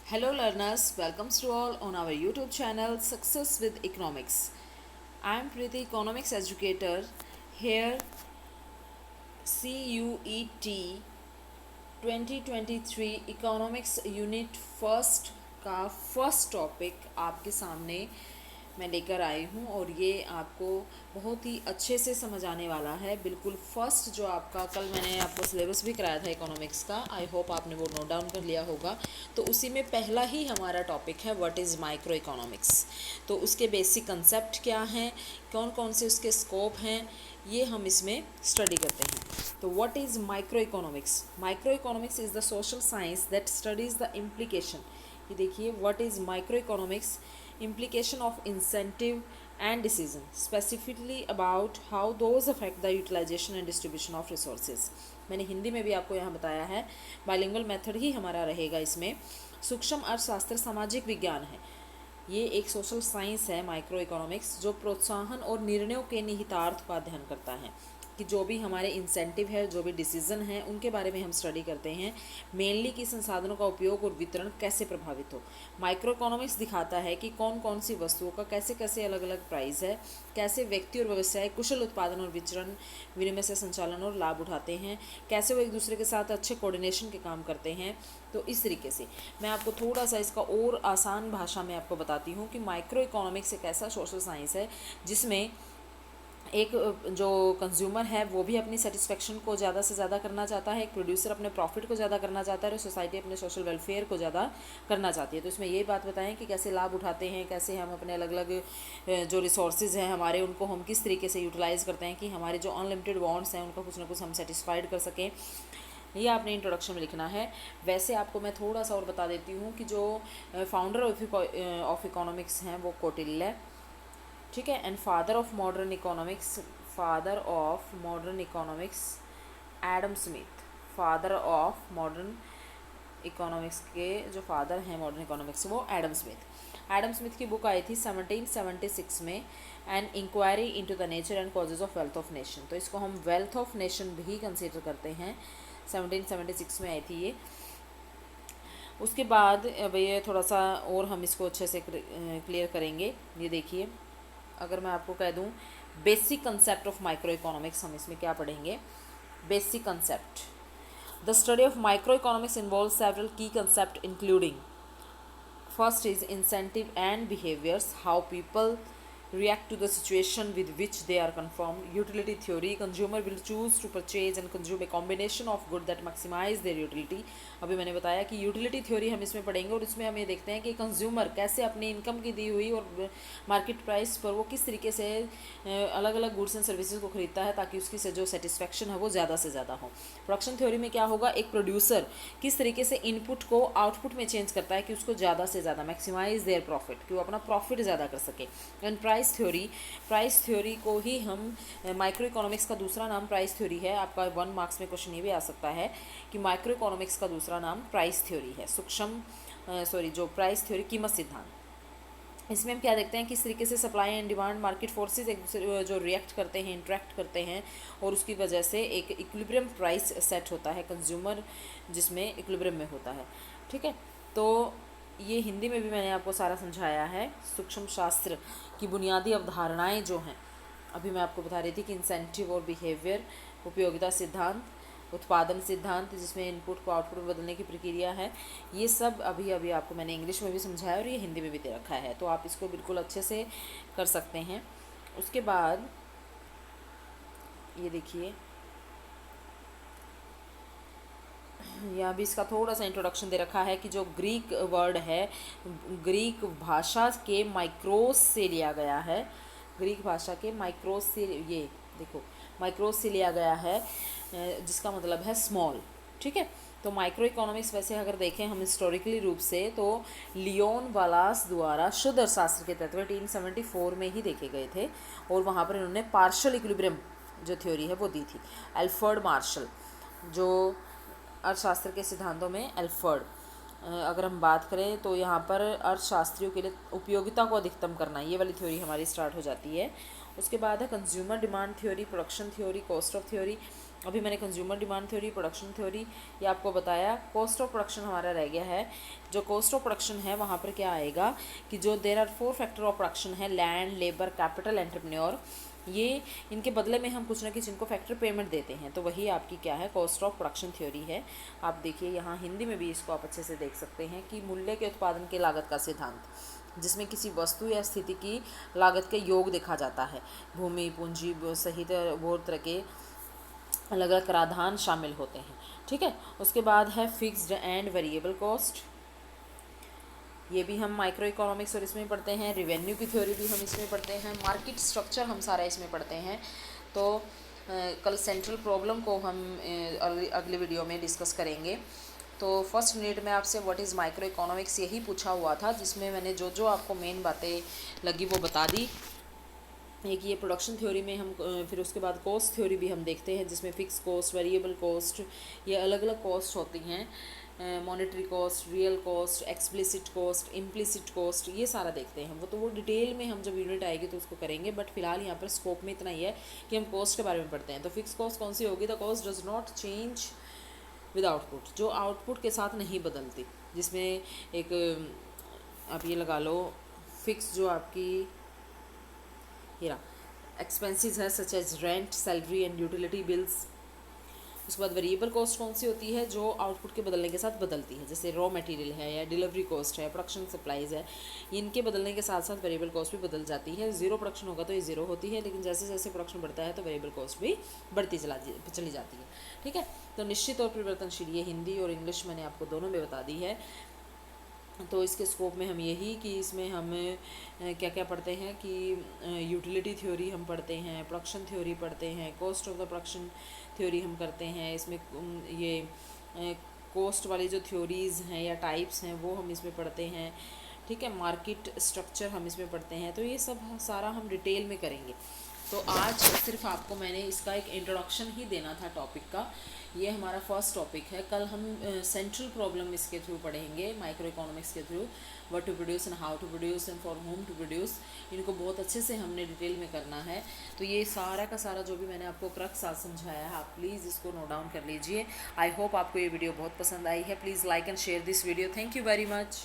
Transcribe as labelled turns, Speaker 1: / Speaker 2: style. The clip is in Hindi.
Speaker 1: Hello learners, welcomes to all on our YouTube channel Success with Economics. I am Preeti, economics educator. Here CUET 2023 economics unit first का फर्स्ट टॉपिक आपके सामने मैं लेकर आई हूँ और ये आपको बहुत ही अच्छे से समझ आने वाला है। बिल्कुल फर्स्ट जो आपका कल मैंने आपको सिलेबस भी कराया था इकोनॉमिक्स का, आई होप आपने वो नोट डाउन कर लिया होगा। तो उसी में पहला ही हमारा टॉपिक है व्हाट इज़ माइक्रो इकोनॉमिक्स। तो उसके बेसिक कंसेप्ट क्या हैं, कौन कौन से उसके स्कोप हैं, ये हम इसमें स्टडी करते हैं। तो what is micro economics? Micro economics is the social science that studies the implication. ये देखिए, what is micro economics? Implication of incentive and decision, specifically about how those affect the utilization and distribution of resources. मैंने हिंदी में भी आपको यहाँ बताया है, बाइलिंगुअल मेथड ही हमारा रहेगा इसमें। सूक्ष्म अर्थशास्त्र सामाजिक विज्ञान है, ये एक सोशल साइंस है माइक्रो इकोनॉमिक्स, जो प्रोत्साहन और निर्णयों के निहितार्थ का अध्ययन करता है कि जो भी हमारे इंसेंटिव है, जो भी डिसीजन है, उनके बारे में हम स्टडी करते हैं। मेनली कि संसाधनों का उपयोग और वितरण कैसे प्रभावित हो। माइक्रो इकोनॉमिक्स दिखाता है कि कौन कौन सी वस्तुओं का कैसे कैसे अलग अलग प्राइस है, कैसे व्यक्ति और व्यवसाय कुशल उत्पादन और वितरण विनिमय से संचालन और लाभ उठाते हैं, कैसे वो एक दूसरे के साथ अच्छे कोऑर्डिनेशन के काम करते हैं। तो इस तरीके से मैं आपको थोड़ा सा इसका और आसान भाषा में आपको बताती हूँ कि माइक्रो इकोनॉमिक्स एक ऐसा सोशल साइंस है जिसमें एक जो कंज्यूमर है वो भी अपनी सेटिस्फेक्शन को ज़्यादा से ज़्यादा करना चाहता है, एक प्रोड्यूसर अपने प्रॉफिट को ज़्यादा करना चाहता है और सोसाइटी अपने सोशल वेलफेयर को ज़्यादा करना चाहती है। तो इसमें ये बात बताएं कि कैसे लाभ उठाते हैं, कैसे हम अपने अलग अलग जो रिसोर्सेज हैं हमारे, उनको हम किस तरीके से यूटिलाइज़ करते हैं कि हमारे जो अनलिमिटेड वांट्स हैं उनको कुछ ना कुछ हम सेटिस्फाइड कर सकें। ये आपने इंट्रोडक्शन में लिखना है। वैसे आपको मैं थोड़ा सा और बता देती हूँ कि जो फाउंडर ऑफ इकोनॉमिक्स हैं वो कौटिल्य, ठीक है, and father of modern economics Adam Smith. Father of modern economics के जो फादर हैं मॉडर्न इकोनॉमिक्स वो एडम स्मिथ। एडम स्मिथ की बुक आई थी 1776 में, an inquiry into the nature and causes of wealth of nation. तो इसको हम वेल्थ ऑफ नेशन भी कंसिडर करते हैं। 1776 में आई थी ये। उसके बाद अब ये थोड़ा सा और हम इसको अच्छे से क्लियर करेंगे। ये देखिए, अगर मैं आपको कह दूं basic concept of microeconomics, हम इसमें क्या पढ़ेंगे? Basic concept. The study of microeconomics involve several key concept including first is incentive and behaviors, how people react to the situation with which they are conformed. Utility theory, consumer will choose to purchase and consume a combination of good that maximize their utility. अभी मैंने बताया कि यूटिलिटी थ्योरी हम इसमें पढ़ेंगे और इसमें हम ये देखते हैं कि कंज्यूमर कैसे अपनी इनकम की दी हुई और मार्केट प्राइस पर वो किस तरीके से अलग अलग गुड्स एंड सर्विसेज को खरीदता है ताकि उसकी से जो सेटिस्फेक्शन है वो ज़्यादा से ज़्यादा हो। प्रोडक्शन थ्योरी में क्या होगा, एक प्रोड्यूसर किस तरीके से इनपुट को आउटपुट में चेंज करता है कि उसको ज़्यादा से ज़्यादा मैक्सिमाइज देयर प्रॉफिट, कि वो अपना प्रॉफिट ज़्यादा कर सके। एंड प्राइस थ्योरी को ही हम माइक्रो इकोनॉमिक्स का दूसरा नाम प्राइस थ्योरी है। आपका 1 मार्क्स में क्वेश्चन ये भी आ सकता है कि माइक्रो इकोनॉमिक्स का दूसरा नाम प्राइस थ्योरी है। जो प्राइस थ्योरी, कीमत सिद्धांत। इसमें हम क्या देखते हैं, किस तरीके से supply and demand market forces एक दूसरे जो रिएक्ट करते हैं, इंटरेक्ट करते हैं और उसकी वजह से एक इक्विलिब्रियम प्राइस सेट होता है कंज्यूमर, जिसमें इक्विलिब्रियम में होता है। ठीक है, तो ये हिंदी में भी मैंने आपको सारा समझाया है। सूक्ष्म शास्त्र की बुनियादी अवधारणाएं जो हैं, अभी मैं आपको बता रही थी कि इंसेंटिव और बिहेवियर, उपयोगिता सिद्धांत, उत्पादन सिद्धांत जिसमें इनपुट को आउटपुट में बदलने की प्रक्रिया है, ये सब अभी अभी आपको मैंने इंग्लिश में भी समझाया और ये हिंदी में भी दे रखा है, तो आप इसको बिल्कुल अच्छे से कर सकते हैं। उसके बाद ये देखिए, यहाँ भी इसका थोड़ा सा इंट्रोडक्शन दे रखा है कि जो ग्रीक वर्ड है, ग्रीक भाषा के माइक्रोस से लिया गया है। ग्रीक भाषा के माइक्रोस से, ये देखो, माइक्रोस से लिया गया है, जिसका मतलब है स्मॉल। ठीक है, तो माइक्रो इकोनॉमिक्स वैसे अगर देखें हम हिस्टोरिकली रूप से, तो लियोन वालास द्वारा शुद्ध अर्थशास्त्र के तत्व 1874 में ही देखे गए थे और वहाँ पर इन्होंने पार्शियल इक्विलिब्रियम जो थ्योरी है वो दी थी। एल्फर्ड मार्शल, जो अर्थशास्त्र के सिद्धांतों में एल्फर्ड, अगर हम बात करें तो यहाँ पर अर्थशास्त्रियों के लिए उपयोगिता को अधिकतम करना, ये वाली थ्योरी हमारी स्टार्ट हो जाती है। उसके बाद है consumer demand theory, production theory, cost of theory, अभी मैंने consumer demand theory, production theory ये आपको बताया। कॉस्ट ऑफ प्रोडक्शन हमारा रह गया है। जो कॉस्ट ऑफ प्रोडक्शन है वहाँ पर क्या आएगा कि जो there are 4 factor of production है, लैंड, लेबर, कैपिटल, एंटरप्रेन्योर, ये इनके बदले में हम कुछ ना कुछ इनको फैक्टर पेमेंट देते हैं, तो वही आपकी क्या है, कॉस्ट ऑफ प्रोडक्शन थ्योरी है। आप देखिए यहाँ हिंदी में भी इसको आप अच्छे से देख सकते हैं कि मूल्य के उत्पादन के लागत का सिद्धांत, जिसमें किसी वस्तु या स्थिति की लागत के योग देखा जाता है। भूमि, पूंजी सहित बहुत तरह के अलग अलग कराधान शामिल होते हैं। ठीक है, उसके बाद है फिक्स्ड एंड वेरिएबल कॉस्ट, ये भी हम माइक्रो इकोनॉमिक्स और इसमें पढ़ते हैं। रिवेन्यू की थ्योरी भी हम इसमें पढ़ते हैं। मार्केट स्ट्रक्चर हम सारा इसमें पढ़ते हैं। तो कल सेंट्रल प्रॉब्लम को हम अगले वीडियो में डिस्कस करेंगे। तो फर्स्ट यूनिट में आपसे व्हाट इज़ माइक्रो इकोनॉमिक्स यही पूछा हुआ था, जिसमें मैंने जो जो आपको मेन बातें लगी वो बता दी। एक ये प्रोडक्शन थ्योरी में हम फिर उसके बाद कॉस्ट थ्योरी भी हम देखते हैं, जिसमें फिक्स कॉस्ट, वेरिएबल कॉस्ट, ये अलग अलग कॉस्ट होती हैं। Monetary cost, real cost, explicit cost, implicit cost, ये सारा देखते हैं। वो डिटेल में हम जब यूनिट आएगी तो उसको करेंगे, बट फिलहाल यहाँ पर स्कोप में इतना ही है कि हम कॉस्ट के बारे में पढ़ते हैं। तो फिक्स कॉस्ट कौन सी होगी? The cost does not change with output, जो आउटपुट के साथ नहीं बदलती, जिसमें एक आप ये लगा लो फिक्स जो आपकी हीरा एक्सपेंसेस है such as rent, salary and utility bills. उसके बाद वेरिएबल कॉस्ट कौन सी होती है? जो आउटपुट के बदलने के साथ बदलती है, जैसे रॉ मटेरियल है या डिलीवरी कॉस्ट है, प्रोडक्शन सप्लाईज है, इनके बदलने के साथ साथ वेरिएबल कॉस्ट भी बदल जाती है। जीरो प्रोडक्शन होगा तो ये जीरो होती है, लेकिन जैसे जैसे प्रोडक्शन बढ़ता है तो वेरिएबल कॉस्ट भी बढ़ती चली जाती है। ठीक है, तो निश्चित और परिवर्तनशील, ये हिंदी और इंग्लिश मैंने आपको दोनों में बता दी है। तो इसके स्कोप में हम यही कि इसमें हम क्या क्या पढ़ते हैं कि यूटिलिटी थ्योरी हम पढ़ते हैं, प्रोडक्शन थ्योरी पढ़ते हैं, cost of the production theory हम करते हैं। इसमें ये कॉस्ट वाली जो थ्योरीज़ हैं या टाइप्स हैं वो हम इसमें पढ़ते हैं। ठीक है, मार्केट स्ट्रक्चर हम इसमें पढ़ते हैं। तो ये सब सारा हम डिटेल में करेंगे। तो आज सिर्फ आपको मैंने इसका एक इंट्रोडक्शन ही देना था टॉपिक का। ये हमारा फर्स्ट टॉपिक है। कल हम सेंट्रल प्रॉब्लम इसके थ्रू पढ़ेंगे, माइक्रो इकोनॉमिक्स के through, what to produce and how to produce and for whom to produce. इनको बहुत अच्छे से हमने डिटेल में करना है। तो ये सारा का सारा जो भी मैंने आपको क्रक्स आज समझाया है, आप प्लीज़ इसको नोट डाउन कर लीजिए। आई होप आपको ये वीडियो बहुत पसंद आई है। Please like and share this video. Thank you very much.